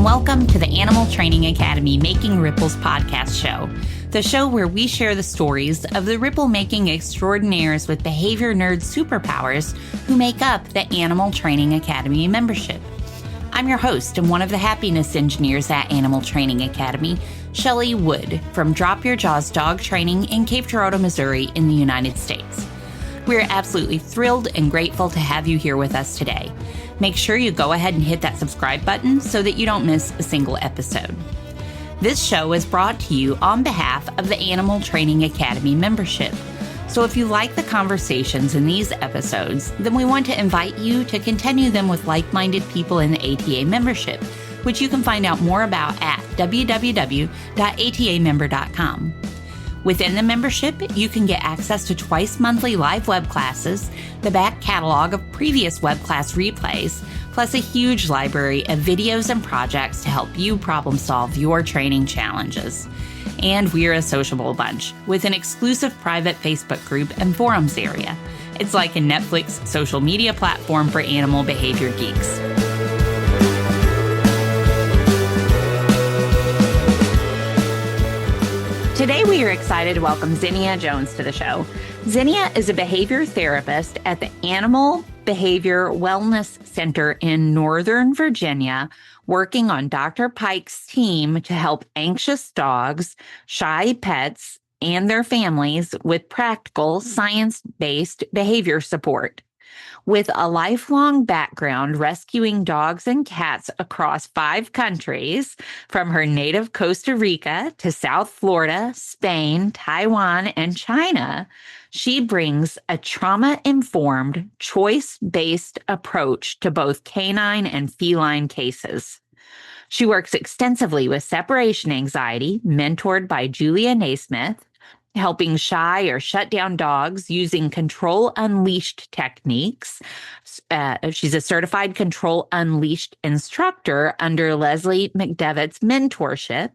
welcome to the Animal Training Academy Making Ripples podcast show, the show where we share the stories of the ripple-making extraordinaires with behavior nerd superpowers who make up the Animal Training Academy membership. I'm your host and one of the happiness engineers at Animal Training Academy, Shelly Wood from Drop Your Jaws Dog Training in Cape Girardeau, Missouri in the United States. We're absolutely thrilled and grateful to have you here with us today. Make sure you go ahead and hit that subscribe button so that you don't miss a single episode. This show is brought to you on behalf of the Animal Training Academy membership. So if you like the conversations in these episodes, then we want to invite you to continue them with like-minded people in the ATA membership, which you can find out more about at www.atamember.com. Within the membership, you can get access to twice monthly live web classes, the back catalog of previous web class replays, plus a huge library of videos and projects to help you problem solve your training challenges. And we're a sociable bunch with an exclusive private Facebook group and forums area. It's like a Netflix social media platform for animal behavior geeks. Today, we are excited to welcome Xenia Jones to the show. Xenia is a behavior therapist at the Animal Behavior Wellness Center in Northern Virginia, working on Dr. Pike's team to help anxious dogs, shy pets, and their families with practical, science-based behavior support. With a lifelong background rescuing dogs and cats across 5 countries, from her native Costa Rica to South Florida, Spain, Taiwan, and China, she brings a trauma-informed, choice-based approach to both canine and feline cases. She works extensively with separation anxiety, mentored by Julia Naismith, helping shy or shut down dogs using Control Unleashed techniques. She's a certified Control Unleashed instructor under Leslie McDevitt's mentorship,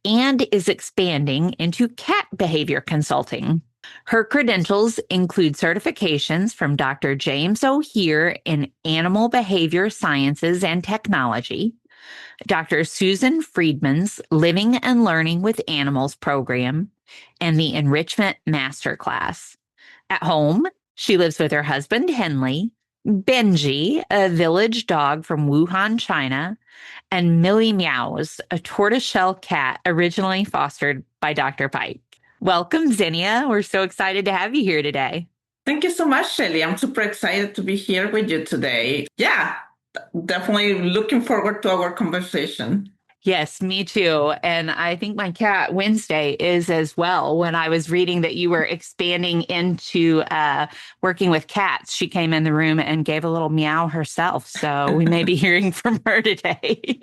and is expanding into cat behavior consulting. Her credentials include certifications from Dr. James O'Heir in Animal Behavior Sciences and Technology, Dr. Susan Friedman's Living and Learning with Animals program, and the Enrichment Masterclass. At home, she lives with her husband, Henley, Benji, a village dog from Wuhan, China, and Millie Meows, a tortoiseshell cat originally fostered by Dr. Pike. Welcome, Xenia. We're so excited to have you here today. Thank you so much, Shelly. I'm super excited to be here with you today. Yeah, definitely looking forward to our conversation. Yes, me too. And I think my cat Wednesday is as well. When I was reading that you were expanding into working with cats, she came in the room and gave a little meow herself. So we may be hearing from her today.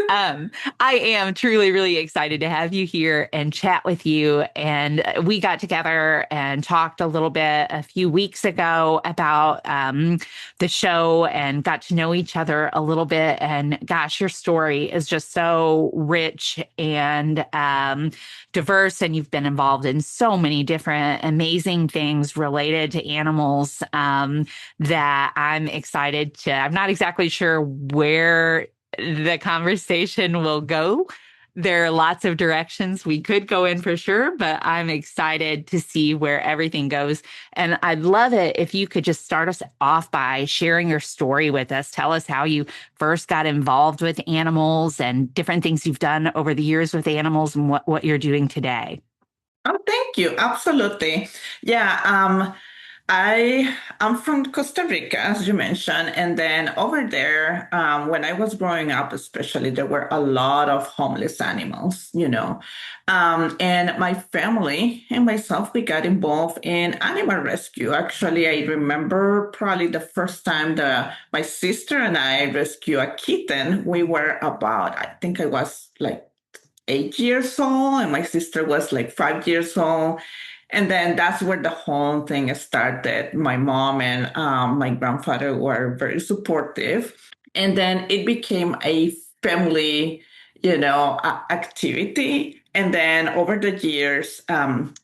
I am truly, really excited to have you here and chat with you. And we got together and talked a little bit a few weeks ago about the show and got to know each other a little bit. And gosh, your story is just so rich and diverse, and you've been involved in so many different amazing things related to animals that I'm excited to. I'm not exactly sure where the conversation will go. There are lots of directions we could go in for sure, but I'm excited to see where everything goes. And I'd love it if you could just start us off by sharing your story with us. Tell us how you first got involved with animals and different things you've done over the years with animals and what you're doing today. Oh, thank you. Absolutely. Yeah. I'm from Costa Rica, as you mentioned, and then over there, when I was growing up, especially, there were a lot of homeless animals, and my family and myself, we got involved in animal rescue. Actually, I remember probably the first time my sister and I rescued a kitten. We were about, I think I was like 8 years old, and my sister was like 5 years old. And then that's where the whole thing started. My mom and my grandfather were very supportive. And then it became a family, activity. And then over the years,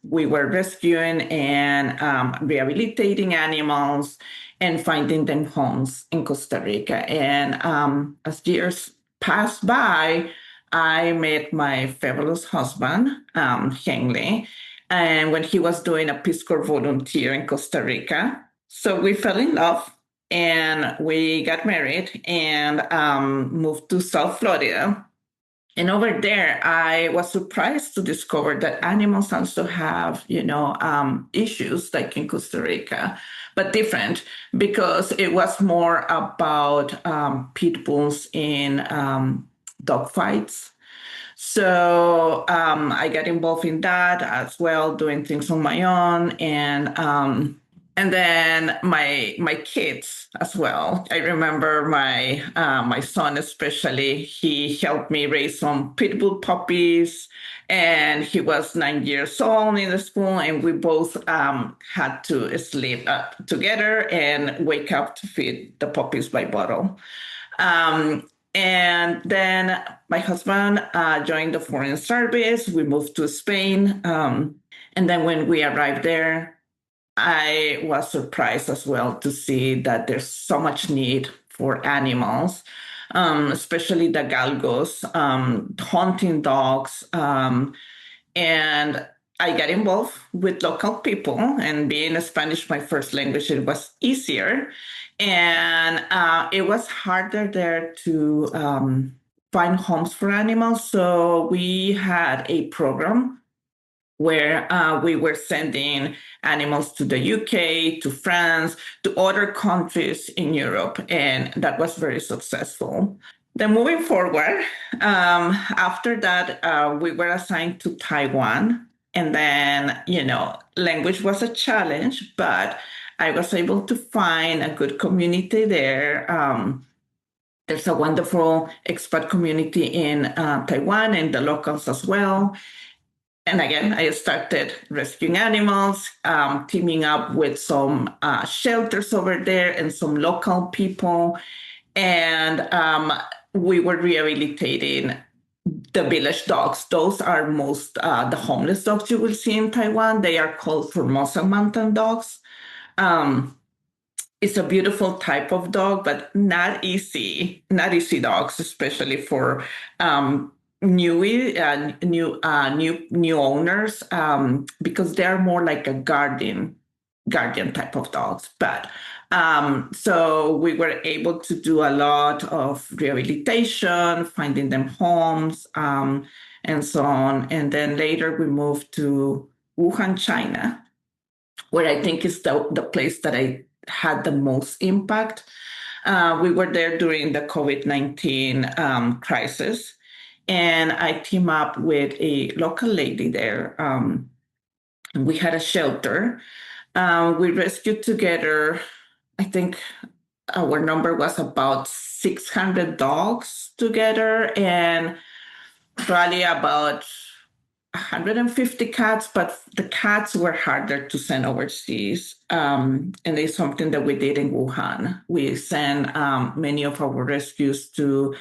we were rescuing and rehabilitating animals and finding them homes in Costa Rica. And as years passed by, I met my fabulous husband, Henley, and when he was doing a Peace Corps volunteer in Costa Rica. So we fell in love and we got married and moved to South Florida. And over there, I was surprised to discover that animals also have, issues like in Costa Rica, but different because it was more about pit bulls in dog fights. So I got involved in that as well, doing things on my own, and then my kids as well. I remember my son especially. He helped me raise some pit bull puppies, and he was 9 years old in the school, and we both had to sleep together and wake up to feed the puppies by bottle. And then my husband joined the Foreign Service. We moved to Spain. And then when we arrived there, I was surprised as well to see that there's so much need for animals, especially the galgos, hunting dogs. And I got involved with local people, and being Spanish my first language, it was easier. And it was harder there to find homes for animals. So we had a program where we were sending animals to the UK, to France, to other countries in Europe, and that was very successful. Then moving forward, after that, we were assigned to Taiwan. And then, language was a challenge, but I was able to find a good community there. There's a wonderful expat community in Taiwan and the locals as well. And again, I started rescuing animals, teaming up with some shelters over there and some local people. And we were rehabilitating the village dogs. Those are most the homeless dogs you will see in Taiwan. They are called Formosa mountain dogs. It's a beautiful type of dog, but not easy dogs, especially for new owners, because they're more like a guardian type of dogs. But so we were able to do a lot of rehabilitation, finding them homes, and so on. And then later we moved to Wuhan, China, where I think is the place that I had the most impact. We were there during the COVID-19 crisis, and I teamed up with a local lady there. We had a shelter. We rescued together, I think our number was about 600 dogs together, and probably about 150 cats, but the cats were harder to send overseas. And it's something that we did in Wuhan. We sent many of our rescues to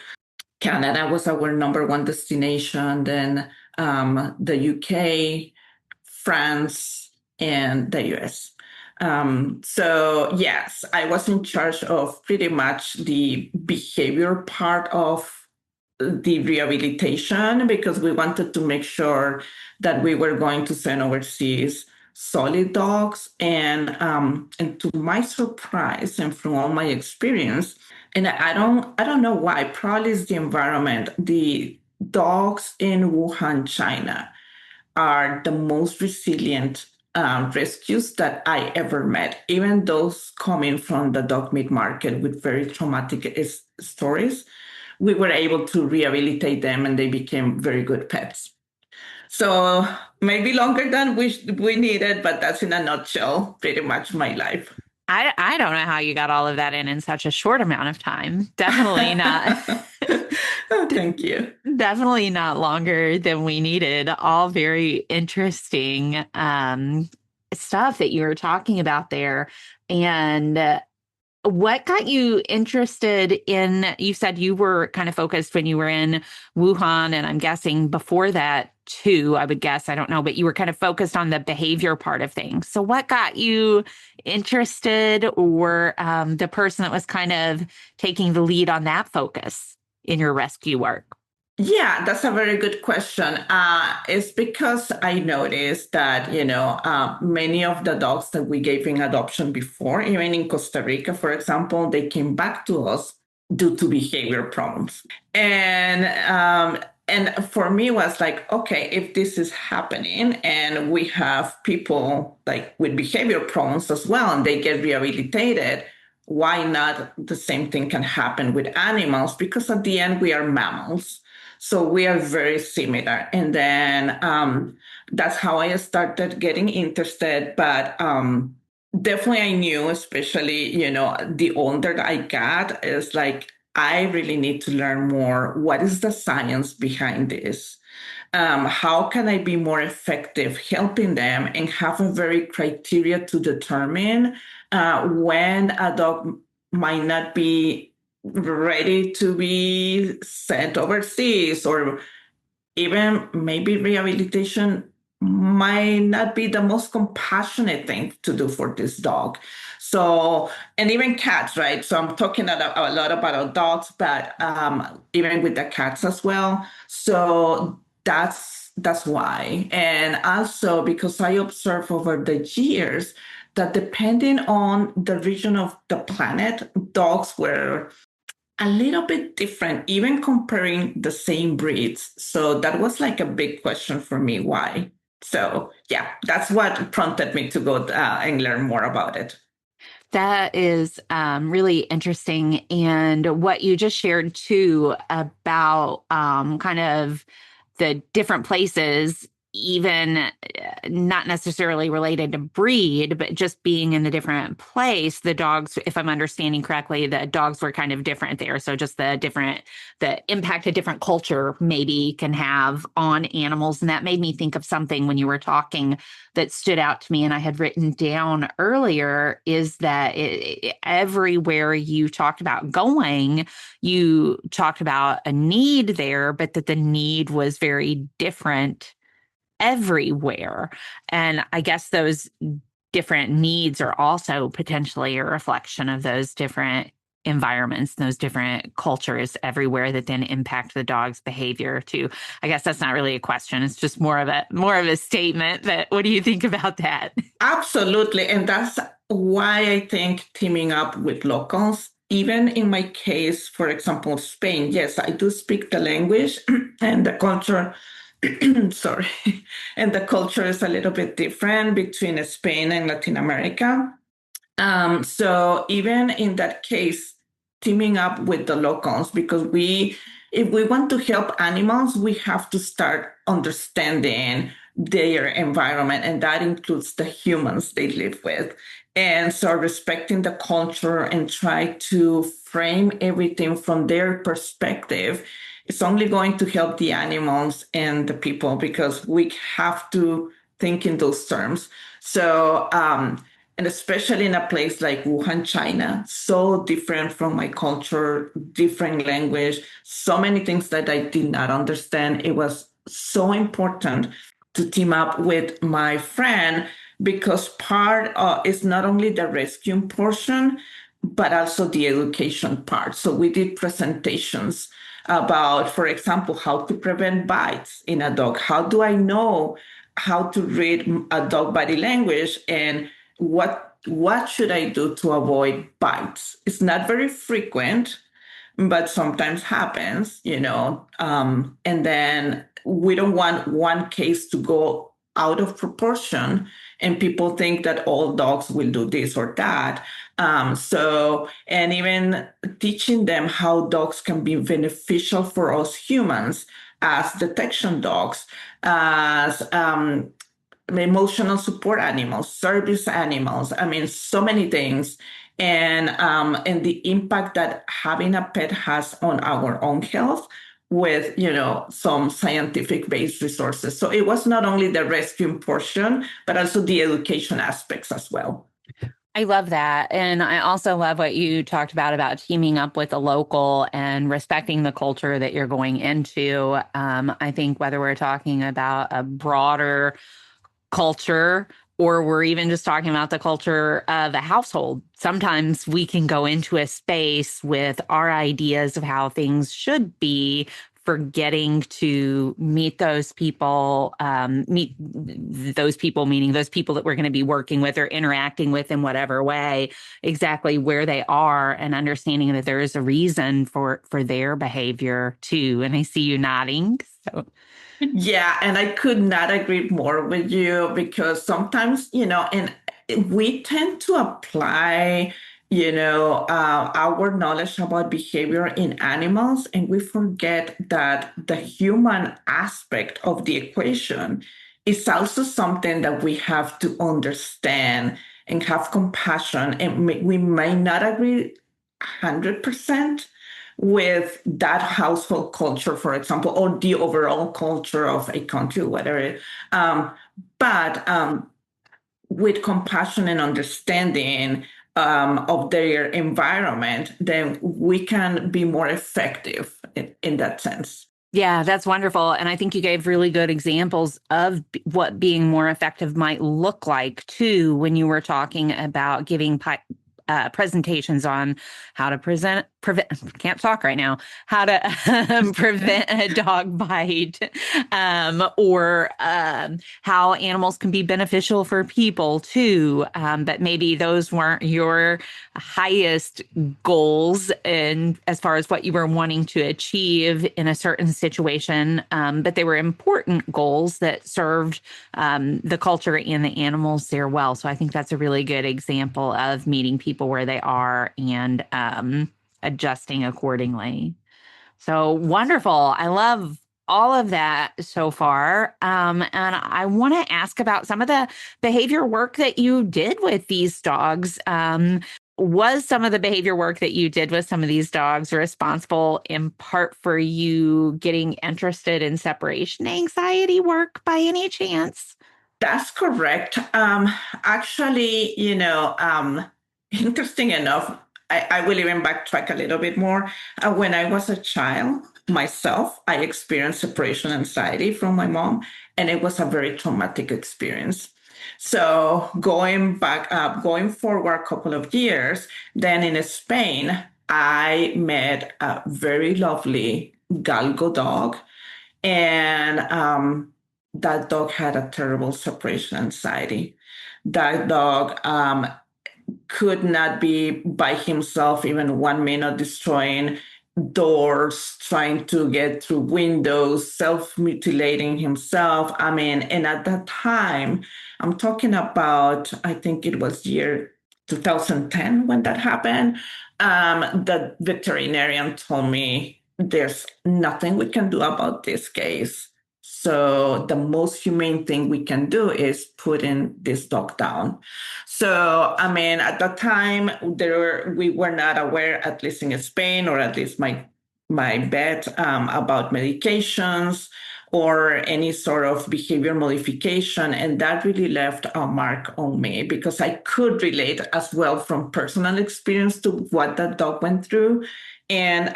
Canada, was our number one destination, then the UK, France, and the US. So yes, I was in charge of pretty much the behavior part of the rehabilitation, because we wanted to make sure that we were going to send overseas solid dogs. And to my surprise, and from all my experience, and I don't know why, probably it's the environment. The dogs in Wuhan, China, are the most resilient rescues that I ever met. Even those coming from the dog meat market with very traumatic stories, we were able to rehabilitate them, and they became very good pets. So maybe longer than we needed, but that's in a nutshell, pretty much my life. I don't know how you got all of that in such a short amount of time. Definitely not. Oh, thank you. Definitely not longer than we needed. All very interesting stuff that you were talking about there. And what got you interested in, you said you were kind of focused when you were in Wuhan, and I'm guessing before that too, I would guess, I don't know, but you were kind of focused on the behavior part of things. So what got you interested, or the person that was kind of taking the lead on that focus in your rescue work? Yeah, that's a very good question. It's because I noticed that, many of the dogs that we gave in adoption before, even in Costa Rica, for example, they came back to us due to behavior problems. And for me, it was like, okay, if this is happening and we have people like with behavior problems as well, and they get rehabilitated, why not the same thing can happen with animals? Because at the end, we are mammals. So we are very similar. And then that's how I started getting interested. But definitely I knew, especially, the older that I got, is like, I really need to learn more. What is the science behind this? How can I be more effective helping them and have a very criteria to determine when a dog might not be ready to be sent overseas, or even maybe rehabilitation might not be the most compassionate thing to do for this dog. So, and even cats, right? So I'm talking a lot about dogs, but even with the cats as well. So that's why. And also because I observe over the years that depending on the region of the planet, dogs were a little bit different, even comparing the same breeds. So that was like a big question for me. Why? So yeah, that's what prompted me to go and learn more about it. That is really interesting. And what you just shared too about kind of the different places, even not necessarily related to breed, but just being in a different place, the dogs, if I'm understanding correctly, the dogs were kind of different there. So just the impact a different culture maybe can have on animals. And that made me think of something when you were talking that stood out to me, and I had written down earlier, is that everywhere you talked about going, you talked about a need there, but that the need was very different everywhere. And I guess those different needs are also potentially a reflection of those different environments, those different cultures everywhere that then impact the dog's behavior too. I guess that's not really a question. It's just more of a statement. But what do you think about that? Absolutely. And that's why I think teaming up with locals, even in my case, for example, Spain, yes, I do speak the language and the culture. Sorry. And the culture is a little bit different between Spain and Latin America. So even in that case, teaming up with the locals, because if we want to help animals, we have to start understanding their environment, and that includes the humans they live with. And so respecting the culture and try to frame everything from their perspective, it's only going to help the animals and the people, because we have to think in those terms. So, and especially in a place like Wuhan, China, so different from my culture, different language, so many things that I did not understand. It was so important to team up with my friend, because part is not only the rescue portion, but also the education part. So we did presentations about, for example, how to prevent bites in a dog. How do I know how to read a dog body language, and what should I do to avoid bites? It's not very frequent, but sometimes happens, and then we don't want one case to go out of proportion and people think that all dogs will do this or that. And even teaching them how dogs can be beneficial for us humans as detection dogs, as emotional support animals, service animals. I mean, so many things. And the impact that having a pet has on our own health with, some scientific based resources. So it was not only the rescue portion, but also the education aspects as well. I love that. And I also love what you talked about teaming up with a local and respecting the culture that you're going into. I think whether we're talking about a broader culture or we're even just talking about the culture of a household. Sometimes we can go into a space with our ideas of how things should be, forgetting to meet those people, meaning those people that we're going to be working with or interacting with in whatever way, exactly where they are, and understanding that there is a reason for their behavior too. And I see you nodding. So Yeah, and I could not agree more with you because sometimes, and we tend to apply, our knowledge about behavior in animals, and we forget that the human aspect of the equation is also something that we have to understand and have compassion. And we may not agree 100% with that household culture, for example, or the overall culture of a country, whatever. Um, but with compassion and understanding of their environment, then we can be more effective in that sense. yeah, that's wonderful. And I think you gave really good examples of what being more effective might look like too, when you were talking about giving presentations on how to prevent, can't talk right now, how to prevent a dog bite, or how animals can be beneficial for people too. But maybe those weren't your highest goals and as far as what you were wanting to achieve in a certain situation, but they were important goals that served the culture and the animals there well. So I think that's a really good example of meeting people where they are and adjusting accordingly. So wonderful. I love all of that so far. And I want to ask about some of the behavior work that you did with these dogs. Was some of the behavior work that you did with some of these dogs responsible in part for you getting interested in separation anxiety work by any chance? That's correct. Actually, interesting enough, I will even backtrack a little bit more. When I was a child myself, I experienced separation anxiety from my mom, and it was a very traumatic experience. So going forward a couple of years, then in Spain, I met a very lovely galgo dog, and that dog had a terrible separation anxiety. That dog could not be by himself even 1 minute, destroying doors, trying to get through windows, self-mutilating himself. I mean, and at that time, I'm talking about, I think it was year 2010 when that happened. The veterinarian told me there's nothing we can do about this case. So the most humane thing we can do is putting this dog down. So, I mean, at that time, we were not aware, at least in Spain, or at least my vet, about medications or any sort of behavior modification. And that really left a mark on me because I could relate as well from personal experience to what that dog went through. And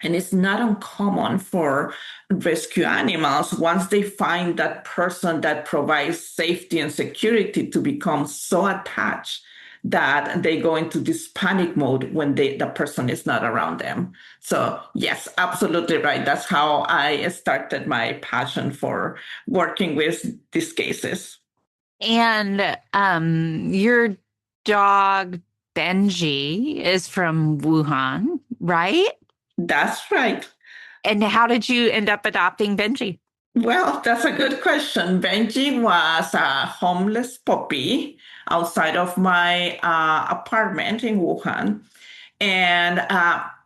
it's not uncommon for rescue animals, once they find that person that provides safety and security, to become so attached that they go into this panic mode when the person is not around them. So yes, absolutely right. That's how I started my passion for working with these cases. And your dog Benji is from Wuhan, right? That's right. And how did you end up adopting Benji? Well, that's a good question. Benji was a homeless puppy outside of my apartment in Wuhan, and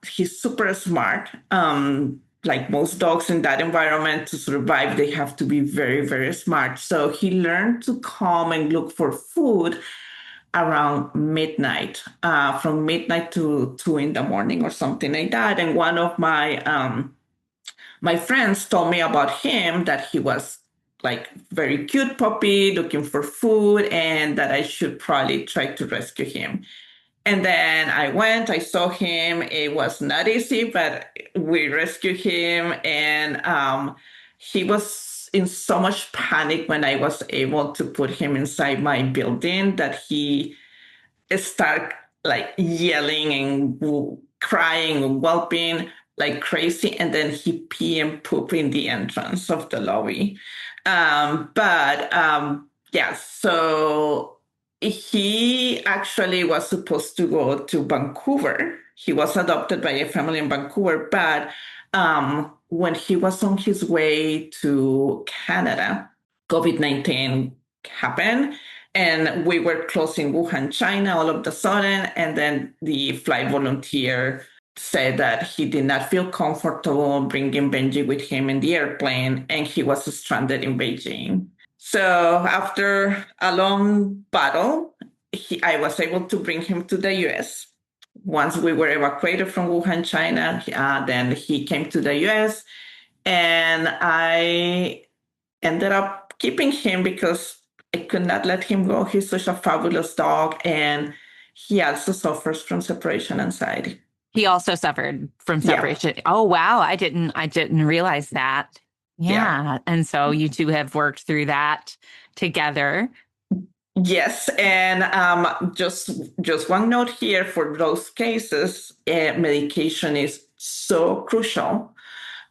he's super smart. Like most dogs in that environment, to survive, they have to be very, very smart. So he learned to come and look for food around midnight, from midnight to 2 in the morning or something like that. And one of my friends told me about him, that he was like very cute puppy looking for food, and that I should probably try to rescue him. And then I saw him. It was not easy, but we rescued him. And he was in so much panic when I was able to put him inside my building that he started like yelling and crying and whelping like crazy, and then he pee and poop in the entrance of the lobby. Yeah, so he actually was supposed to go to Vancouver. He was adopted by a family in Vancouver, but when he was on his way to Canada, COVID-19 happened, and we were closing Wuhan, China, all of a sudden. And then the flight volunteer said that he did not feel comfortable bringing Benji with him in the airplane, and he was stranded in Beijing. So after a long battle, I was able to bring him to the US. Once we were evacuated from Wuhan, China, then he came to the US, and I ended up keeping him because I could not let him go. He's such a fabulous dog, and he also suffers from separation anxiety. He also suffered from separation. Yeah. Oh, wow. I didn't realize that. Yeah. And so you two have worked through that together. Yes. And just one note here for those cases, medication is so crucial.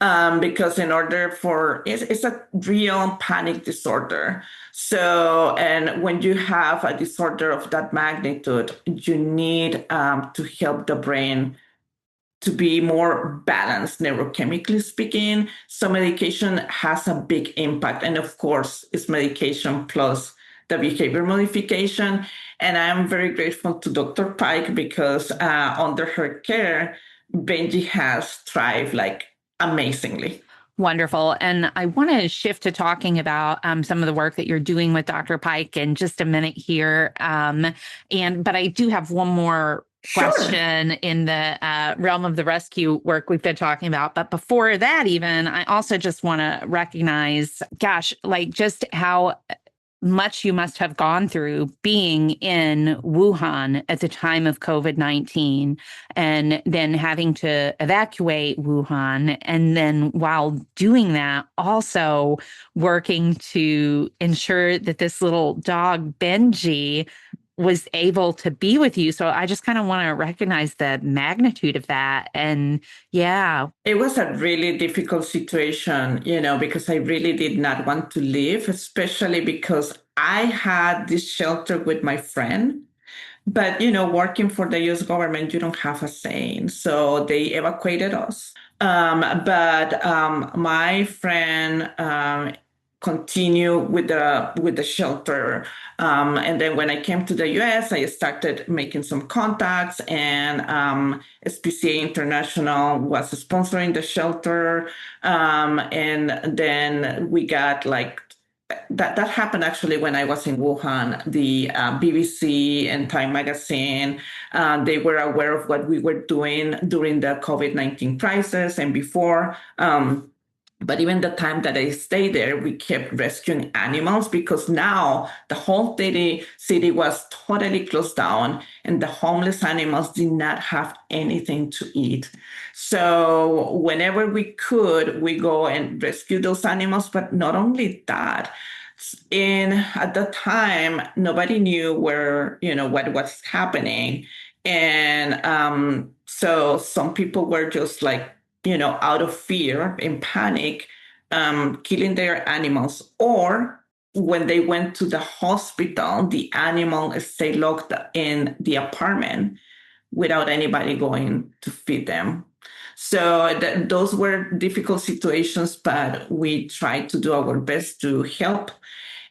Because in order for, it's a real panic disorder. So, and when you have a disorder of that magnitude, you need to help the brain to be more balanced, neurochemically speaking. So medication has a big impact. And of course, it's medication plus the behavior modification. And I'm very grateful to Dr. Pike because under her care, Benji has thrived like amazingly. Wonderful. And I want to shift to talking about some of the work that you're doing with Dr. Pike in just a minute here. But I do have one more question in the realm of the rescue work we've been talking about. But before that, even, I also just want to recognize, gosh, like just how much you must have gone through being in Wuhan at the time of COVID-19 and then having to evacuate Wuhan. And then while doing that, also working to ensure that this little dog, Benji, was able to be with you. So I just kind of want to recognize the magnitude of that. And yeah. It was a really difficult situation, because I really did not want to leave, especially because I had this shelter with my friend. But, working for the US government, you don't have a say. So they evacuated us. But my friend continue with the shelter. And then when I came to the US, I started making some contacts, and SPCA International was sponsoring the shelter. And then we got that happened actually when I was in Wuhan. The BBC and Time Magazine, they were aware of what we were doing during the COVID-19 crisis and before. But even the time that I stayed there, we kept rescuing animals because now the whole city was totally closed down and the homeless animals did not have anything to eat. So whenever we could, we go and rescue those animals. But not only that, at the time, nobody knew what was happening. And so some people were just out of fear, in panic, killing their animals. Or when they went to the hospital, the animal stayed locked in the apartment without anybody going to feed them. So those were difficult situations, but we tried to do our best to help.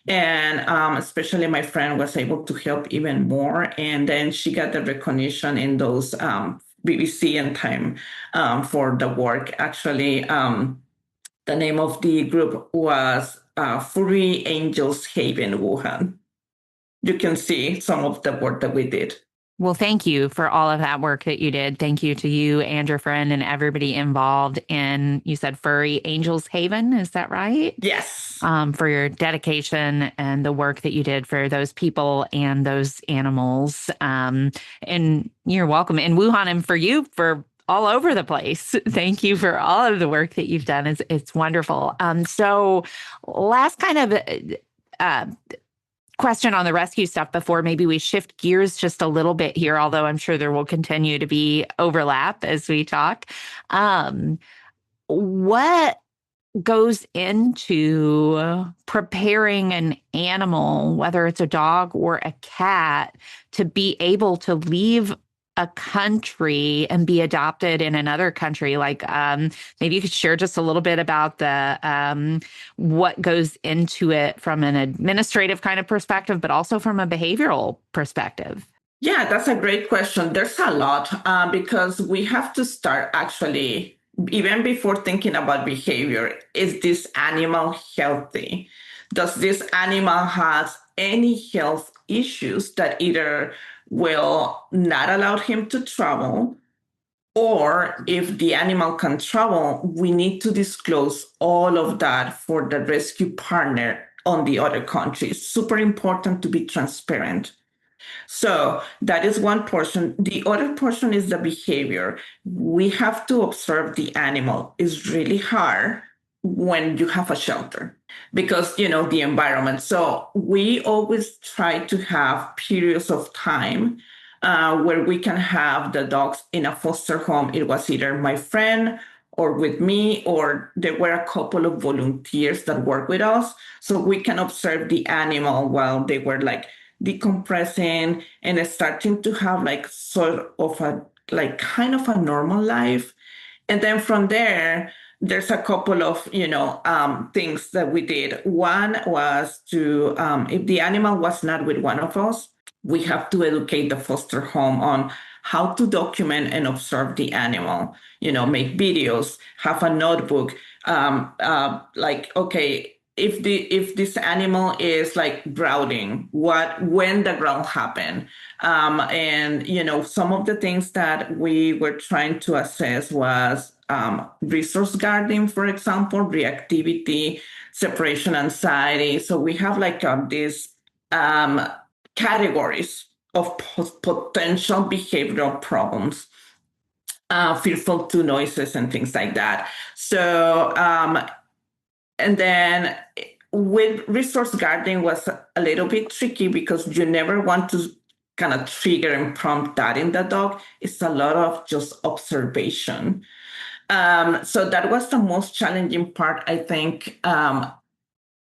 And especially my friend was able to help even more. And then she got the recognition in those BBC and Time for the work. Actually, the name of the group was Furry Angels Haven Wuhan. You can see some of the work that we did. Well, thank you for all of that work that you did. Thank you to you and your friend and everybody involved in, you said Furry Angels Haven, is that right? Yes. For your dedication and the work that you did for those people and those animals. And you're welcome in Wuhan, and for you for all over the place. Thank you for all of the work that you've done. It's wonderful. So last kind of uh, question on the rescue stuff before maybe we shift gears just a little bit here, although I'm sure there will continue to be overlap as we talk. What goes into preparing an animal, whether it's a dog or a cat, to be able to leave a country and be adopted in another country? Like, maybe you could share just a little bit about the what goes into it from an administrative kind of perspective, but also from a behavioral perspective. Yeah, that's a great question. There's a lot because we have to start actually, even before thinking about behavior, is this animal healthy? Does this animal have any health issues that either will not allow him to travel, or if the animal can travel, we need to disclose all of that for the rescue partner on the other country. It's super important to be transparent. So that is one portion. The other portion is the behavior. We have to observe the animal. It's really hard when you have a shelter because, the environment. So we always try to have periods of time where we can have the dogs in a foster home. It was either my friend or with me, or there were a couple of volunteers that work with us. So we can observe the animal while they were like decompressing and starting to have like sort of a like kind of a normal life. And then from there, there's a couple of things that we did. One was to if the animal was not with one of us, we have to educate the foster home on how to document and observe the animal. Make videos, have a notebook. Like, okay, if this animal is like growling, when the growl happened, and some of the things that we were trying to assess was resource guarding, for example, reactivity, separation anxiety. So we have like these categories of potential behavioral problems, fearful to noises and things like that. So and then with resource guarding was a little bit tricky because you never want to kind of trigger and prompt that in the dog. It's a lot of just observation. So that was the most challenging part, I think,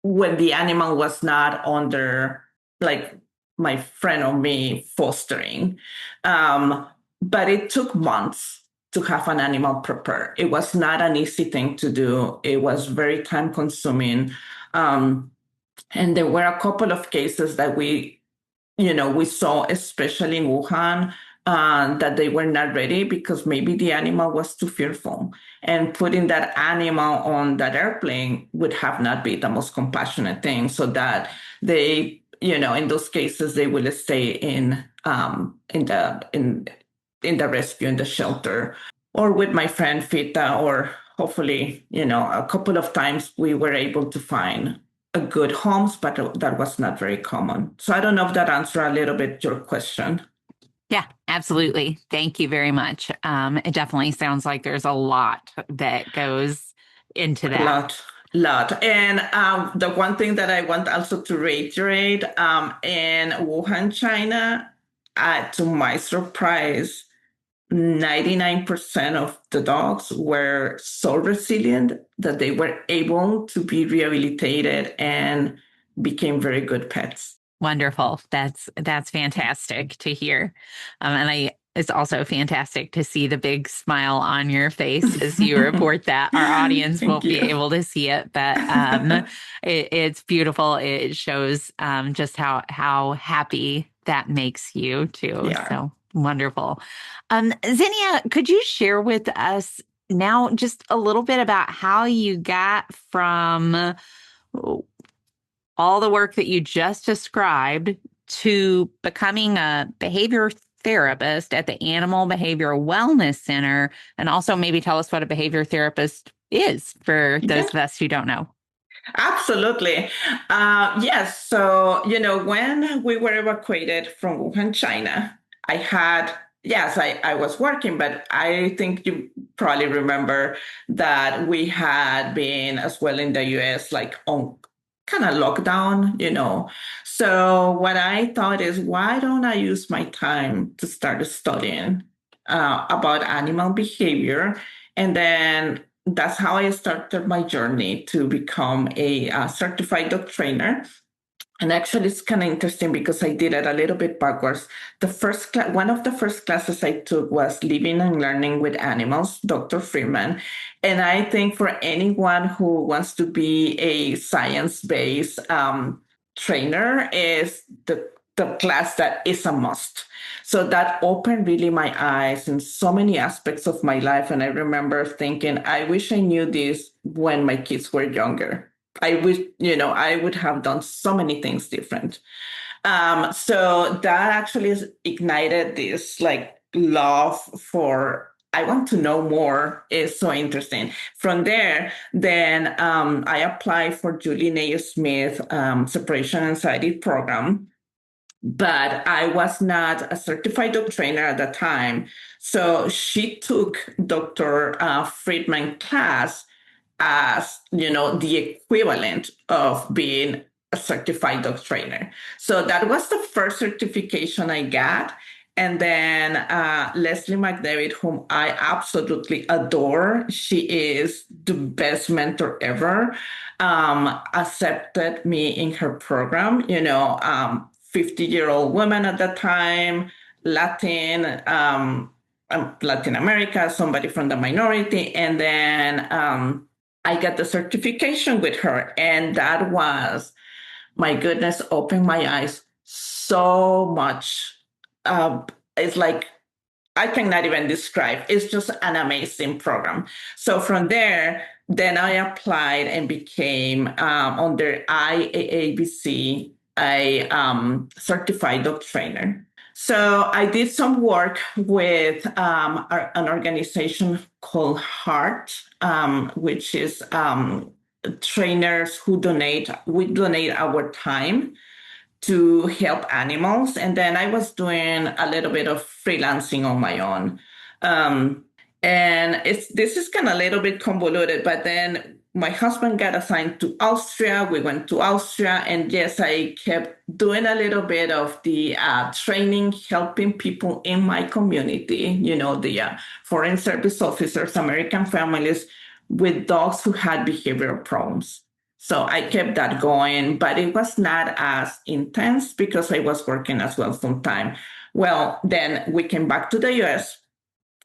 when the animal was not under like my friend or me fostering. But it took months to have an animal prepared. It was not an easy thing to do. It was very time consuming. And there were a couple of cases that we saw, especially in Wuhan, that they were not ready because maybe the animal was too fearful. And putting that animal on that airplane would have not been the most compassionate thing. So that they, in those cases, they will stay in the rescue, in the shelter, or with my friend Fita, or hopefully, a couple of times we were able to find a good homes, but that was not very common. So I don't know if that answered a little bit your question. Yeah, absolutely. Thank you very much. It definitely sounds like there's a lot that goes into that. Lot. And the one thing that I want also to reiterate, in Wuhan, China, to my surprise, 99% of the dogs were so resilient that they were able to be rehabilitated and became very good pets. Wonderful. That's fantastic to hear. And it's also fantastic to see the big smile on your face as you report that. Our audience won't be able to see it, but it's beautiful. It shows just how happy that makes you too. Yeah. So wonderful. Xenia, could you share with us now just a little bit about how you got from all the work that you just described to becoming a behavior therapist at the Animal Behavior Wellness Center, and also maybe tell us what a behavior therapist is for those of us who don't know? Absolutely. Yes. So, when we were evacuated from Wuhan, China, I had Yes, I was working, but I think you probably remember that we had been as well in the US, like on kind of lockdown, you know. So what I thought is, why don't I use my time to start studying about animal behavior? And then that's how I started my journey to become a certified dog trainer. And actually, it's kind of interesting because I did it a little bit backwards. One of the first classes I took was Living and Learning with Animals, Dr. Freeman. And I think for anyone who wants to be a science-based trainer, is the class that is a must. So that opened really my eyes in so many aspects of my life. And I remember thinking, I wish I knew this when my kids were younger. I wish, I would have done so many things different. So that actually ignited this like love for, I want to know more. Is so interesting. From there, then I applied for Julie Naismith separation anxiety program, but I was not a certified dog trainer at the time. So she took Dr. Friedman class as, the equivalent of being a certified dog trainer. So that was the first certification I got. And then Leslie McDavid, whom I absolutely adore, she is the best mentor ever, accepted me in her program. 50-year-old woman at the time, Latin, Latin America, somebody from the minority. And then I got the certification with her. And that was, my goodness, opened my eyes so much. It's like, I cannot even describe. It's just an amazing program. So from there, then I applied and became under IAABC a certified dog trainer. So I did some work with an organization called Heart, which is trainers who donate. We donate our time to help animals. And then I was doing a little bit of freelancing on my own. And this is kind of a little bit convoluted, but then my husband got assigned to Austria. We went to Austria, and yes, I kept doing a little bit of the training, helping people in my community, the foreign service officers, American families with dogs who had behavioral problems. So I kept that going, but it was not as intense because I was working as well full time. Well, then we came back to the US,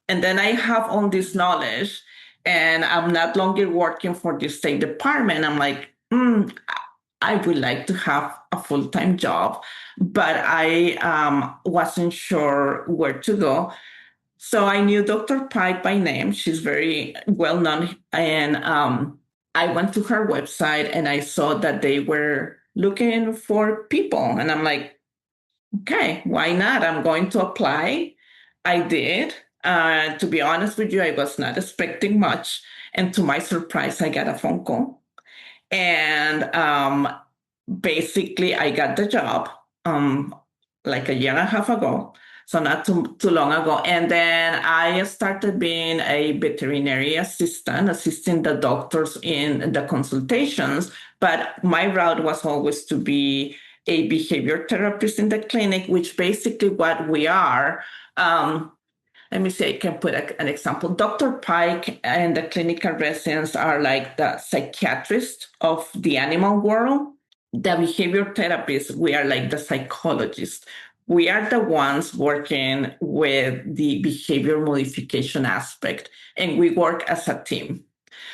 and then I have all this knowledge, and I'm not longer working for the State Department. I'm like, I would like to have a full-time job, but I wasn't sure where to go. So I knew Dr. Pike by name. She's very well known. And I went to her website and I saw that they were looking for people. And I'm like, okay, why not? I'm going to apply. I did. To be honest with you, I was not expecting much. And to my surprise, I got a phone call. And basically, I got the job like a year and a half ago. So not too long ago. And then I started being a veterinary assistant, assisting the doctors in the consultations. But my route was always to be a behavior therapist in the clinic, which basically what we are. Let me see, I can put an example. Dr. Pike and the clinical residents are like the psychiatrists of the animal world. The behavior therapists, we are like the psychologists. We are the ones working with the behavior modification aspect, and we work as a team.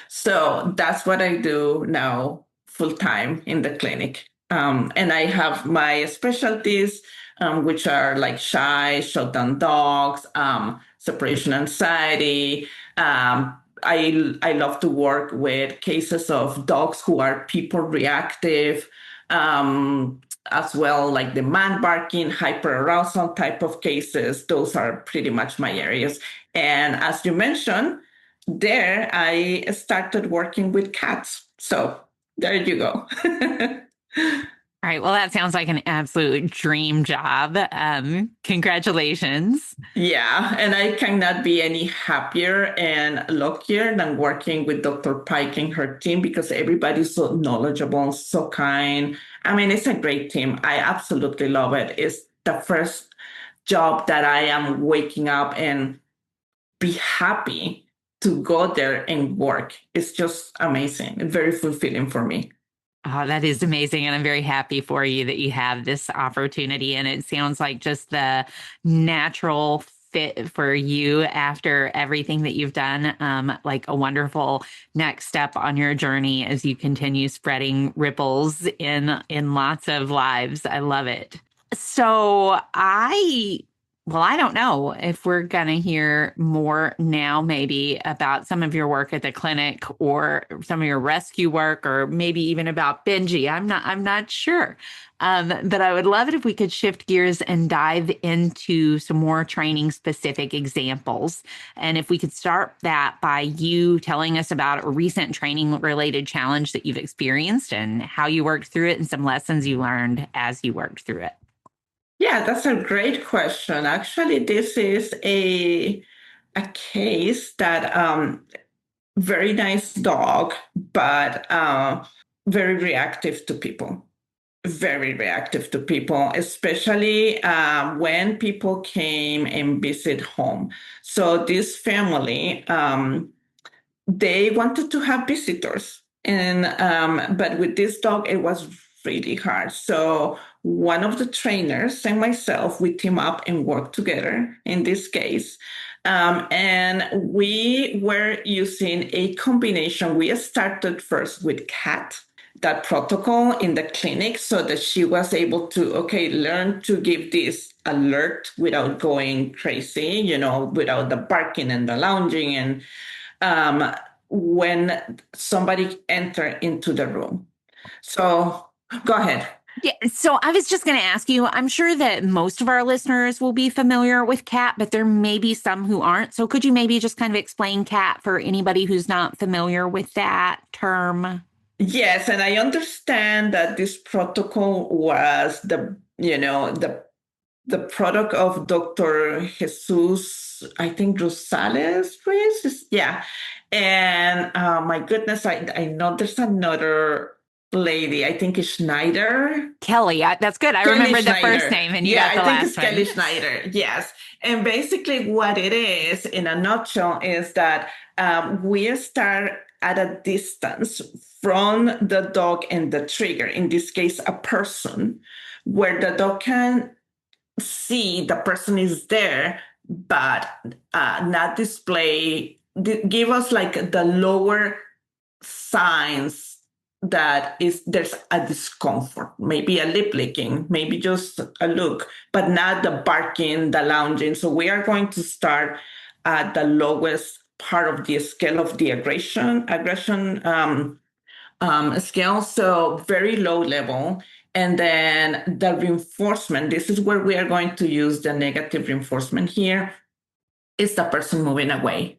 So that's what I do now full time in the clinic. And I have my specialties, which are like shutdown dogs, separation anxiety. I love to work with cases of dogs who are people reactive, as well, like the man barking, hyperarousal type of cases. Those are pretty much my areas. And as you mentioned, there I started working with cats. So there you go. All right. Well, that sounds like an absolute dream job. Congratulations. Yeah, and I cannot be any happier and luckier than working with Dr. Pike and her team because everybody's so knowledgeable, so kind. I mean, it's a great team. I absolutely love it. It's the first job that I am waking up and be happy to go there and work. It's just amazing and very fulfilling for me. Oh, that is amazing. And I'm very happy for you that you have this opportunity. And it sounds like just the natural fit for you after everything that you've done, like a wonderful next step on your journey as you continue spreading ripples in lots of lives. I love it. So I don't know if we're going to hear more now, maybe about some of your work at the clinic or some of your rescue work, or maybe even about Benji. I'm not sure. But I would love it if we could shift gears and dive into some more training specific examples. And if we could start that by you telling us about a recent training related challenge that you've experienced and how you worked through it and some lessons you learned as you worked through it. Yeah, that's a great question. Actually, this is a case that very nice dog, but very reactive to people. Very reactive to people, especially when people came and visit home. So this family, they wanted to have visitors, and but with this dog, it was really hard. So one of the trainers and myself, we team up and work together in this case. And we were using a combination. We started first with cat, that protocol in the clinic, so that she was able to, okay, learn to give this alert without going crazy, without the barking and the lounging, and when somebody enter into the room. So go ahead. Yeah, so I was just going to ask you, I'm sure that most of our listeners will be familiar with CAT, but there may be some who aren't. So could you maybe just kind of explain CAT for anybody who's not familiar with that term? Yes, and I understand that this protocol was the product of Dr. Jesus, I think Rosales, Ruiz. Yeah. And my goodness, I know there's another lady, I think it's Schneider. Kelly, that's good. I Kelly remember the Schneider. first name and you Yeah, got the I think last it's one. Kelly Schneider. Yes. And basically, what it is in a nutshell is that we start at a distance from the dog and the trigger, in this case, a person, where the dog can see the person is there, but not display, give us like the lower signs that is there's a discomfort, maybe a lip licking, maybe just a look, but not the barking, the lounging. So we are going to start at the lowest part of the scale of the aggression scale, so very low level. And then the reinforcement, this is where we are going to use the negative reinforcement here, is the person moving away.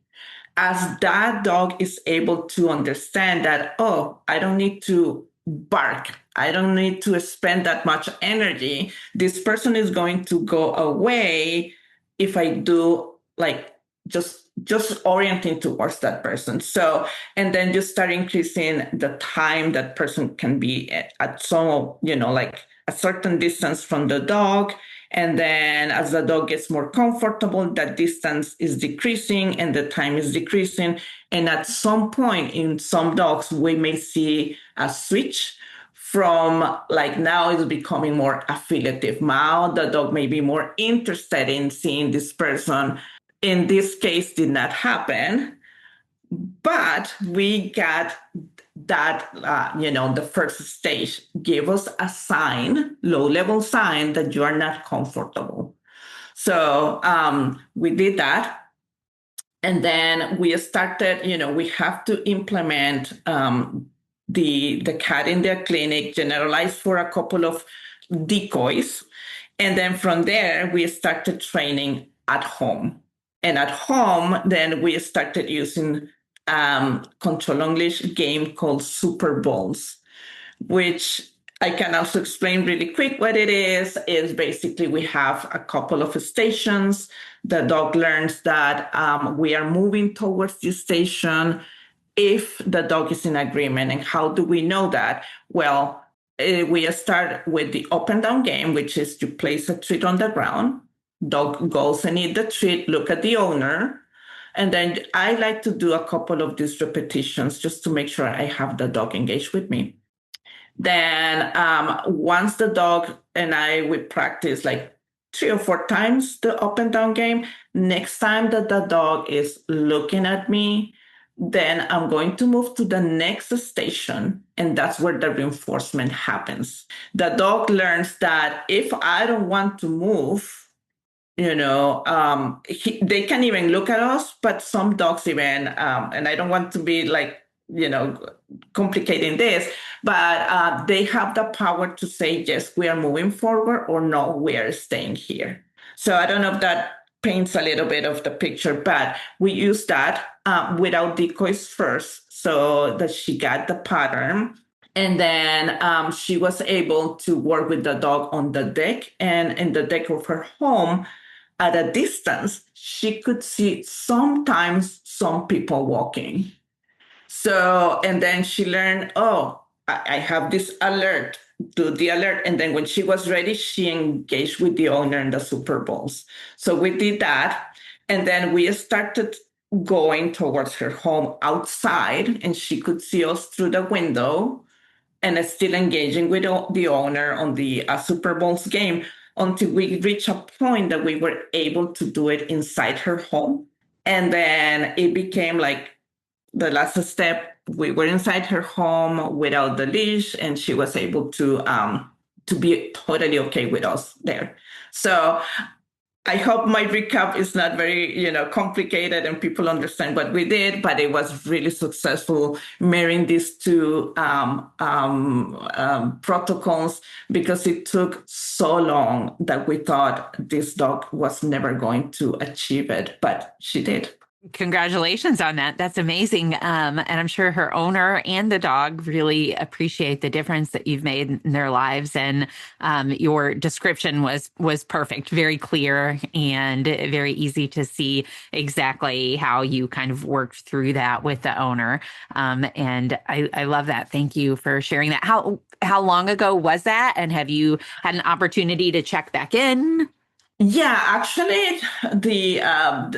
As that dog is able to understand that, oh, I don't need to bark, I don't need to spend that much energy, this person is going to go away if I do like just orienting towards that person. So, and then just start increasing the time that person can be at some, like a certain distance from the dog. And then as the dog gets more comfortable, that distance is decreasing and the time is decreasing. And at some point in some dogs, we may see a switch from like now it's becoming more affiliative. Now the dog may be more interested in seeing this person. In this case, did not happen, but we got that, the first stage gave us a sign, low level sign that you are not comfortable. So we did that. And then we started, we have to implement the cat in the clinic, generalize for a couple of decoys. And then from there, we started training at home. And at home, then we started using control English game called Super Bowls, which I can also explain really quick what it is. Is basically we have a couple of stations. The dog learns that we are moving towards this station if the dog is in agreement. And how do we know that? Well, we start with the up and down game, which is you place a treat on the ground. Dog goes and eat the treat, look at the owner. And then I like to do a couple of these repetitions just to make sure I have the dog engaged with me. Then once the dog and I would practice like 3 or 4 times the up and down game, next time that the dog is looking at me, then I'm going to move to the next station. And that's where the reinforcement happens. The dog learns that if I don't want to move, they can even look at us, but some dogs even, and I don't want to be like, complicating this, but they have the power to say, yes, we are moving forward, or no, we are staying here. So I don't know if that paints a little bit of the picture, but we use that without decoys first so that she got the pattern. And then she was able to work with the dog on the deck, and in the deck of her home at a distance, she could see sometimes some people walking. So, and then she learned, oh, I have this alert, do the alert. And then when she was ready, she engaged with the owner in the Super Bowls. So we did that. And then we started going towards her home outside, and she could see us through the window and still engaging with the owner on the Super Bowls game until we reached a point that we were able to do it inside her home. And then it became like the last step. We were inside her home without the leash, and she was able to be totally okay with us there. So I hope my recap is not very, complicated and people understand what we did, but it was really successful marrying these two protocols, because it took so long that we thought this dog was never going to achieve it, but she did. Congratulations on that. That's amazing. And I'm sure her owner and the dog really appreciate the difference that you've made in their lives. And your description was perfect, very clear, and very easy to see exactly how you kind of worked through that with the owner. And I love that. Thank you for sharing that. How long ago was that? And have you had an opportunity to check back in? Yeah, actually,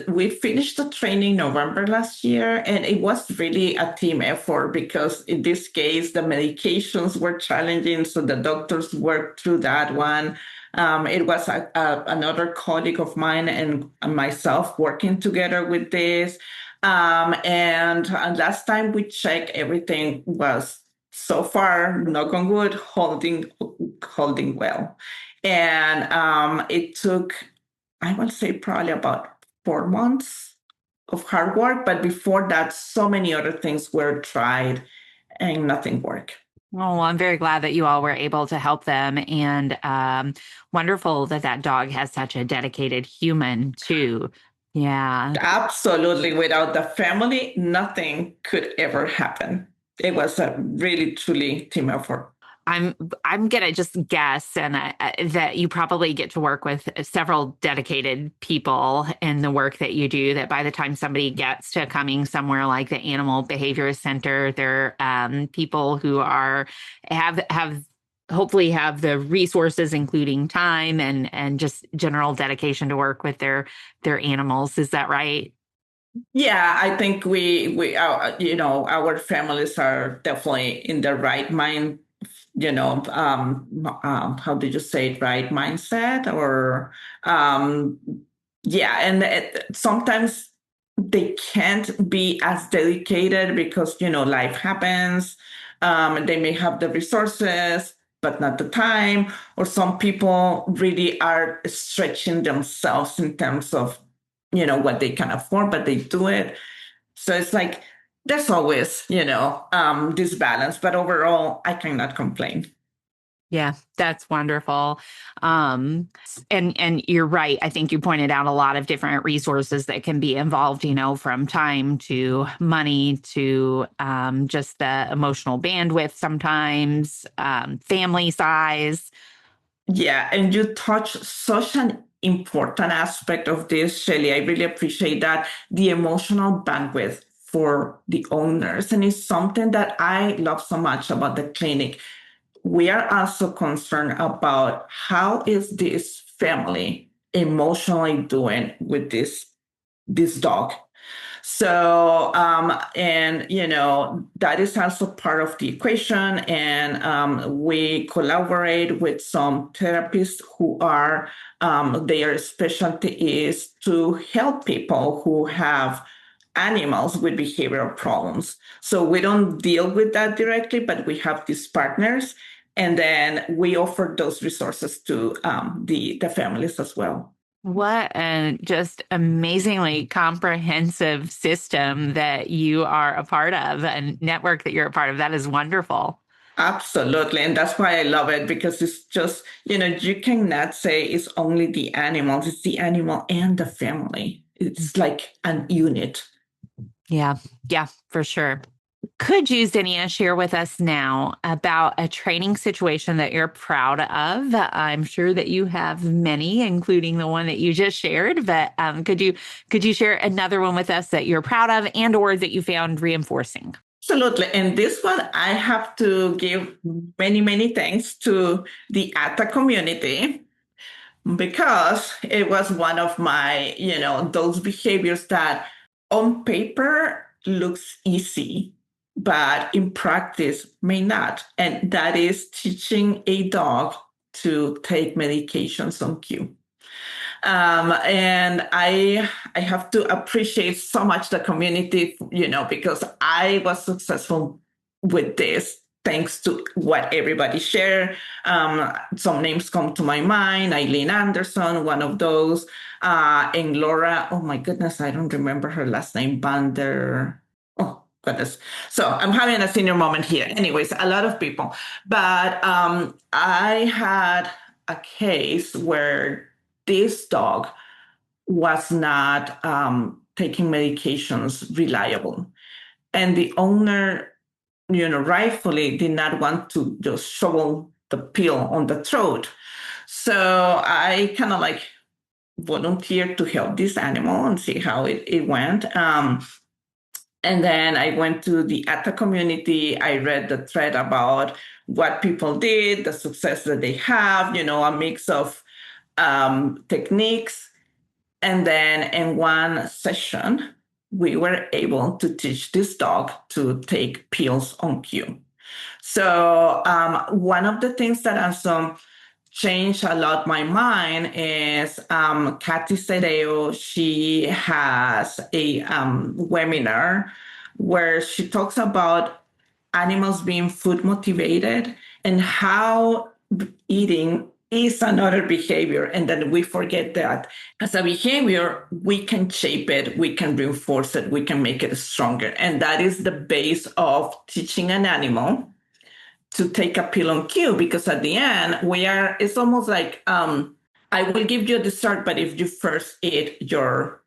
we finished the training November last year, and it was really a team effort, because in this case, the medications were challenging, so the doctors worked through that one. It was another colleague of mine and myself working together with this. And last time we checked, everything was so far, knock on wood, holding well. And it took, I will say, probably about 4 months of hard work. But before that, so many other things were tried and nothing worked. Oh, well, I'm very glad that you all were able to help them, and wonderful that dog has such a dedicated human too. Yeah. Absolutely. Without the family, nothing could ever happen. It was a really, truly team effort. I'm gonna just guess, and that you probably get to work with several dedicated people in the work that you do. That by the time somebody gets to coming somewhere like the Animal Behavior Center, they're people who have hopefully have the resources, including time and just general dedication to work with their animals. Is that right? Yeah, I think our families are definitely in the right mind, how did you say it, right mindset, or um, yeah, and sometimes they can't be as dedicated because, life happens. They may have the resources, but not the time, or some people really are stretching themselves in terms of, what they can afford, but they do it. So it's like, there's always, this balance, but overall, I cannot complain. Yeah, that's wonderful. And you're right. I think you pointed out a lot of different resources that can be involved, from time to money to just the emotional bandwidth sometimes, family size. Yeah, and you touch such an important aspect of this, Shelly. I really appreciate that, the emotional bandwidth for the owners. And it's something that I love so much about the clinic. We are also concerned about how is this family emotionally doing with this dog. So, and that is also part of the equation. And we collaborate with some therapists who are, their specialty is to help people who have animals with behavioral problems. So we don't deal with that directly, but we have these partners. And then we offer those resources to the families as well. What a just amazingly comprehensive system that you are a part of, a network that you're a part of. That is wonderful. Absolutely. And that's why I love it, because it's just, you cannot say it's only the animals, it's the animal and the family. It's like an unit. Yeah, yeah, for sure. Could you, Xenia, share with us now about a training situation that you're proud of? I'm sure that you have many, including the one that you just shared, but could you share another one with us that you're proud of and or that you found reinforcing? Absolutely. And this one, I have to give many, many thanks to the ATA community, because it was one of my, those behaviors that on paper looks easy, but in practice may not. And that is teaching a dog to take medications on cue. And I have to appreciate so much the community, because I was successful with this thanks to what everybody shared. Some names come to my mind: Eileen Anderson, one of those, and Laura. Oh my goodness, I don't remember her last name. Bander. Oh goodness. So I'm having a senior moment here. Anyways, a lot of people, but I had a case where this dog was not taking medications reliable. And the owner, rightfully did not want to just shovel the pill on the throat. So I kind of like volunteered to help this animal and see how it went. And then I went to the ATA community. I read the thread about what people did, the success that they have, a mix of techniques. And then in one session, we were able to teach this dog to take pills on cue. So one of the things that also changed a lot my mind is Kathy Sedeo. She has a webinar where she talks about animals being food motivated and how eating is another behavior. And then we forget that as a behavior, we can shape it, we can reinforce it, we can make it stronger. And that is the base of teaching an animal to take a pill on cue, because at the end, it's almost like, I will give you a dessert, but if you first eat your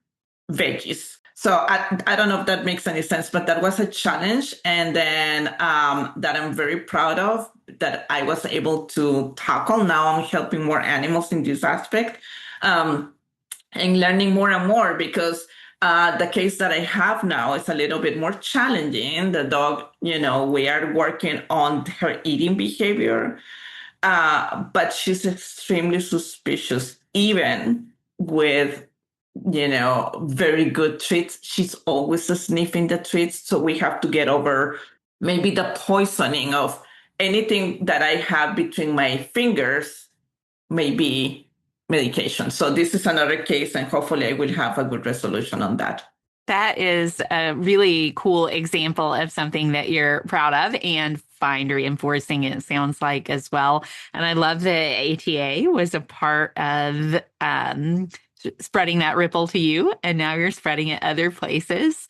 veggies. So I don't know if that makes any sense, but that was a challenge. And then that I'm very proud of, that I was able to tackle. Now I'm helping more animals in this aspect, and learning more and more, because the case that I have now is a little bit more challenging. The dog, we are working on her eating behavior, but she's extremely suspicious, even with very good treats. She's always sniffing the treats. So we have to get over maybe the poisoning of anything that I have between my fingers, maybe medication. So this is another case, and hopefully I will have a good resolution on that. That is a really cool example of something that you're proud of and find reinforcing, it sounds like, as well. And I love that ATA was a part of spreading that ripple to you, and now you're spreading it other places.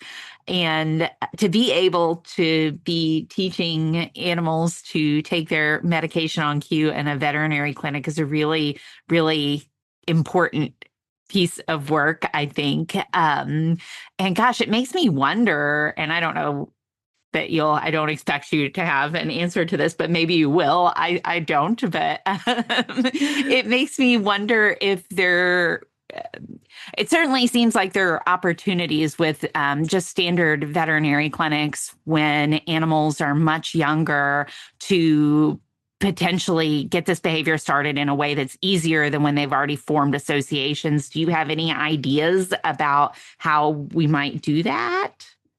And to be able to be teaching animals to take their medication on cue in a veterinary clinic is a really, really important piece of work, I think. And gosh, it makes me wonder, and I don't know that I don't expect you to have an answer to this, but maybe you will. I don't, but it makes me wonder if it certainly seems like there are opportunities with just standard veterinary clinics when animals are much younger to potentially get this behavior started in a way that's easier than when they've already formed associations. Do you have any ideas about how we might do that?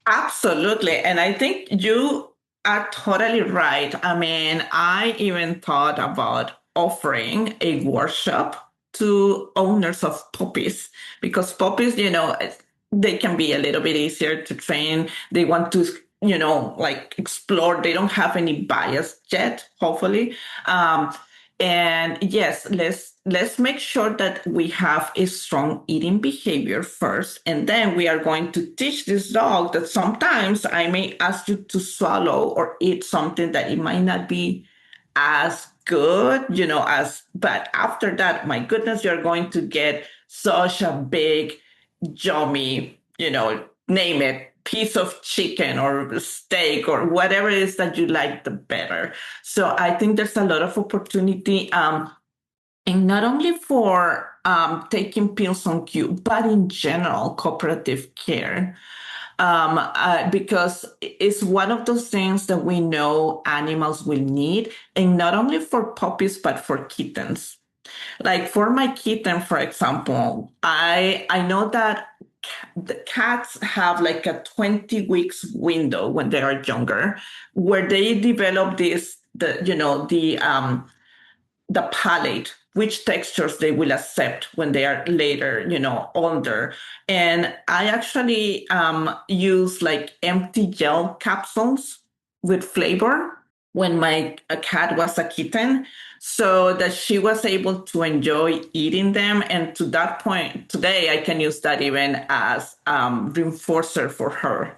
Absolutely. And I think you are totally right. I mean, I even thought about offering a workshop to owners of puppies because puppies, they can be a little bit easier to train. They want to, like explore. They don't have any bias yet, hopefully. Um, and yes, let's make sure that we have a strong eating behavior first, and then we are going to teach this dog that sometimes I may ask you to swallow or eat something that it might not be as good, but after that, my goodness, you're going to get such a big, yummy, name it, piece of chicken or steak or whatever it is that you like, the better. So I think there's a lot of opportunity, and not only for taking pills on cue, but in general, cooperative care. Because it's one of those things that we know animals will need, and not only for puppies, but for kittens. Like for my kitten, for example, I know that the cats have like a 20 weeks window when they are younger, where they develop the palate, which textures they will accept when they are later, older. And I actually use like empty gel capsules with flavor when my cat was a kitten, so that she was able to enjoy eating them. And to that point, today I can use that even as reinforcer for her.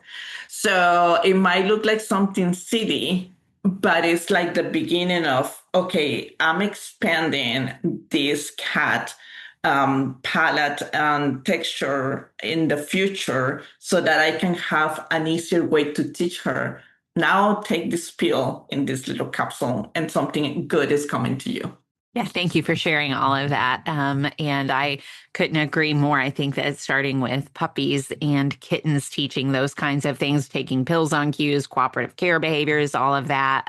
So it might look like something silly, but it's like the beginning of, okay, I'm expanding this cat palette and texture in the future so that I can have an easier way to teach her. Now take this pill in this little capsule and something good is coming to you. Yeah, thank you for sharing all of that. And I couldn't agree more. I think that starting with puppies and kittens, teaching those kinds of things, taking pills on cues, cooperative care behaviors, all of that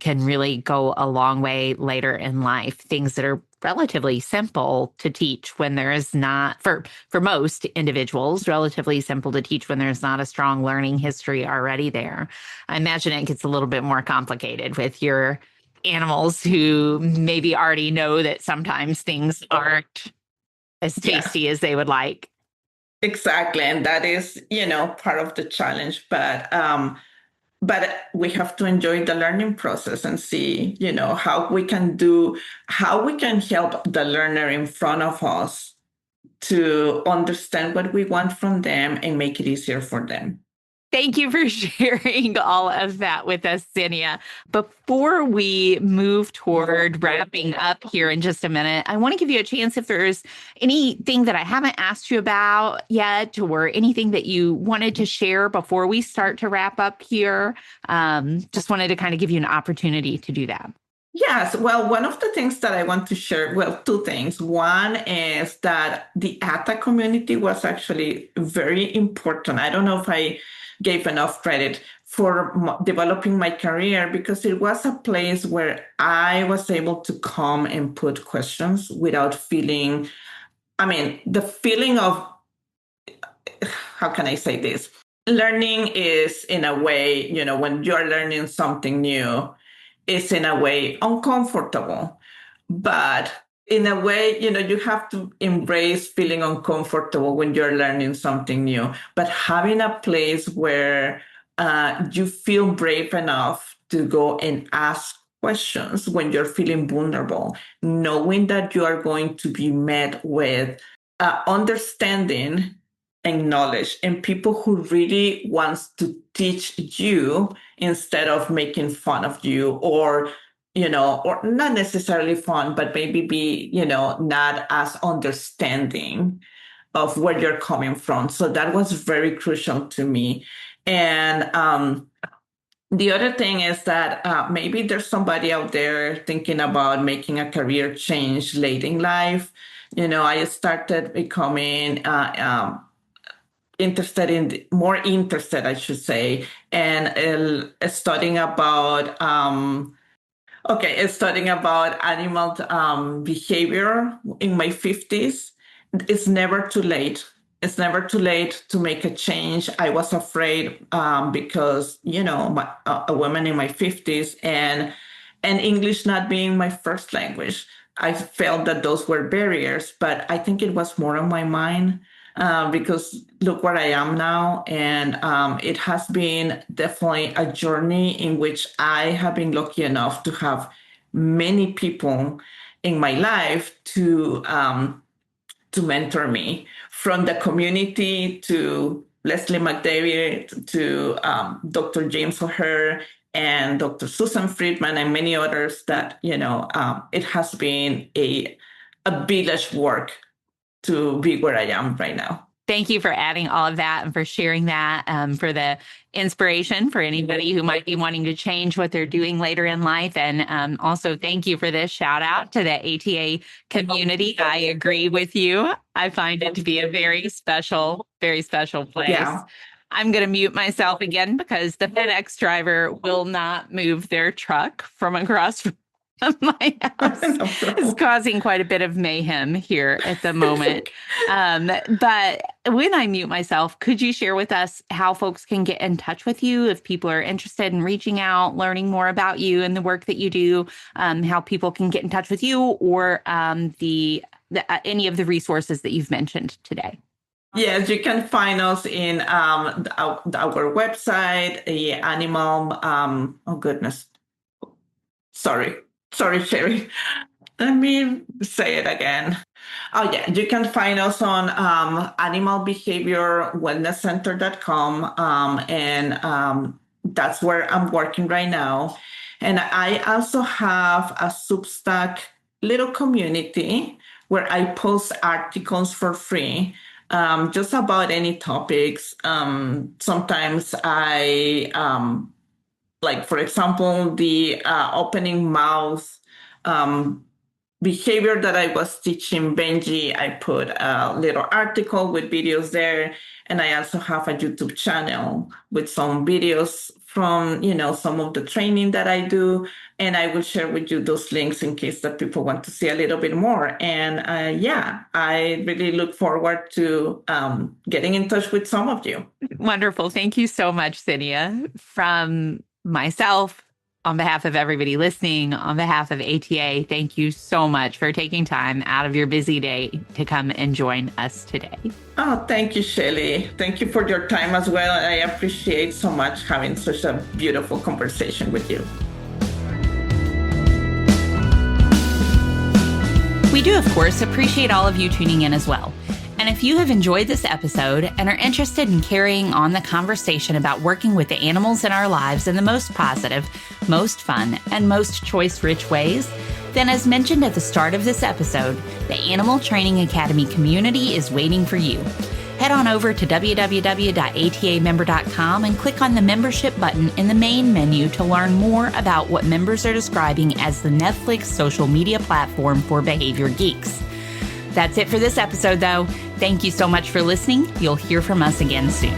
can really go a long way later in life. Things that are relatively simple to teach when there is not, for most individuals, relatively simple to teach when there's not a strong learning history already there. I imagine it gets a little bit more complicated with your animals who maybe already know that sometimes things aren't as tasty as they would like. Exactly. And that is, part of the challenge. But we have to enjoy the learning process and see, how we can help the learner in front of us to understand what we want from them and make it easier for them. Thank you for sharing all of that with us, Xenia. Before we move toward wrapping up here in just a minute, I want to give you a chance if there's anything that I haven't asked you about yet or anything that you wanted to share before we start to wrap up here. Just wanted to kind of give you an opportunity to do that. Yes. Well, one of the things that I want to share, well, two things. One is that the ATA community was actually very important. I don't know if I gave enough credit for developing my career because it was a place where I was able to come and put questions without feeling, the feeling of, how can I say this? Learning is in a way, when you're learning something new, it's in a way uncomfortable. But in a way, you have to embrace feeling uncomfortable when you're learning something new. But having a place where you feel brave enough to go and ask questions when you're feeling vulnerable, knowing that you are going to be met with understanding acknowledged and people who really wants to teach you instead of making fun of you, or or not necessarily fun, but maybe be, not as understanding of where you're coming from. So that was very crucial to me. And the other thing is that maybe there's somebody out there thinking about making a career change late in life. I started becoming more interested, I should say, and studying about studying about animal behavior in my 50s. It's never too late. It's never too late to make a change. I was afraid because, a woman in my 50s and English not being my first language, I felt that those were barriers, but I think it was more on my mind because look where I am now. And it has been definitely a journey in which I have been lucky enough to have many people in my life to mentor me, from the community to Leslie McDavid to Dr. James O'Hare and Dr. Susan Friedman and many others that, it has been a village work to be where I am right now. Thank you for adding all of that and for sharing that, for the inspiration for anybody who might be wanting to change what they're doing later in life. And also thank you for this shout out to the ATA community. I agree with you. I find it to be a very special place. Yeah. I'm going to mute myself again because the FedEx driver will not move their truck from across my house. Is causing quite a bit of mayhem here at the moment. But when I mute myself, could you share with us how folks can get in touch with you if people are interested in reaching out, learning more about you and the work that you do, how people can get in touch with you or any of the resources that you've mentioned today? Yes, you can find us in our website, the animal, oh goodness. Sorry, Sherry. Let me say it again. Oh, yeah. You can find us on animalbehaviorwellnesscenter.com. And that's where I'm working right now. And I also have a Substack little community where I post articles for free, just about any topics. Sometimes I... like, for example, the opening mouth behavior that I was teaching Benji, I put a little article with videos there. And I also have a YouTube channel with some videos from, some of the training that I do. And I will share with you those links in case that people want to see a little bit more. And I really look forward to getting in touch with some of you. Wonderful. Thank you so much, Xenia. From myself, on behalf of everybody listening, on behalf of ATA, thank you so much for taking time out of your busy day to come and join us today. Oh, thank you, Shelly. Thank you for your time as well. I appreciate so much having such a beautiful conversation with you. We do, of course, appreciate all of you tuning in as well. And if you have enjoyed this episode and are interested in carrying on the conversation about working with the animals in our lives in the most positive, most fun, and most choice-rich ways, then as mentioned at the start of this episode, the Animal Training Academy community is waiting for you. Head on over to www.atamember.com and click on the membership button in the main menu to learn more about what members are describing as the Netflix social media platform for behavior geeks. That's it for this episode, though. Thank you so much for listening. You'll hear from us again soon.